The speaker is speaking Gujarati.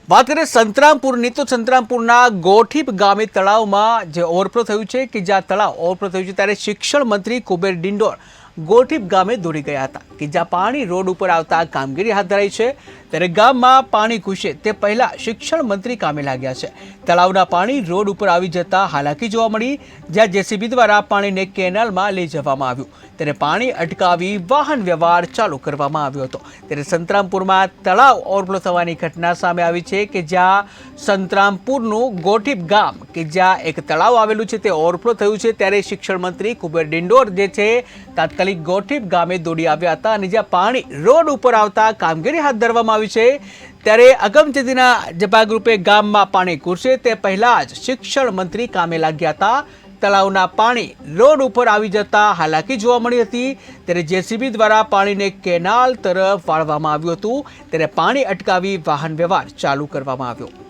વાત કરીએ સંતરામપુરની તો સંતરામપુરના ગોઠીપ ગામે તળાવમાં જે ઓવરફ્લો થયું છે કે જ્યાં તળાવ ઓવરફ્લો થયું છે ત્યારે શિક્ષણ મંત્રી કુબેર ડિંડોર ગોઠીપ ગામે દોડી ગયા હતા કે જ્યાં પાણી રોડ ઉપર આવતા કામગીરી હાથ ધરાઈ છે ત્યારે ગામમાં પાણી ઘૂસે તે પહેલા શિક્ષણ મંત્રી કામે લાગ્યા છે। તળાવના પાણી રોડ ઉપર આવી જતા હાલાકી જોવા મળી, જ્યાં જેસીબી દ્વારા પાણીને કેનાલમાં લઈ જવામાં આવ્યું ત્યારે પાણી અટકાવી વાહન વ્યવહાર ચાલુ કરવામાં આવ્યો હતો। ત્યારે સંતરામપુરમાં તળાવ ઓવરફ્લો થવાની ઘટના સામે આવી છે કે જ્યાં સંતરામપુરનું ગોઠીપ ગામ કે જ્યાં એક તળાવ આવેલું છે તે ઓવરફ્લો થયું છે ત્યારે શિક્ષણ મંત્રી કુબેર ડિંડોર જે છે તાત્કાલિક ગોઠીપ ગામે દોડી આવ્યા હતા અને જ્યાં પાણી રોડ ઉપર આવતા કામગીરી હાથ ધરવામાં આવી છે ત્યારે અગમચેતીના જે ભાગરૂપે ગામમાં પાણી ઘૂસે તે પહેલા જ શિક્ષણ મંત્રી કામે લાગ્યા હતા। તળાવના પાણી રોડ ઉપર આવી જતા હાલાકી જોવા મળી હતી ત્યારે જેસીબી દ્વારા પાણીને કેનાલ તરફ વાળવામાં આવ્યું હતું ત્યારે પાણી અટકાવી વાહન વ્યવહાર ચાલુ કરવામાં આવ્યો।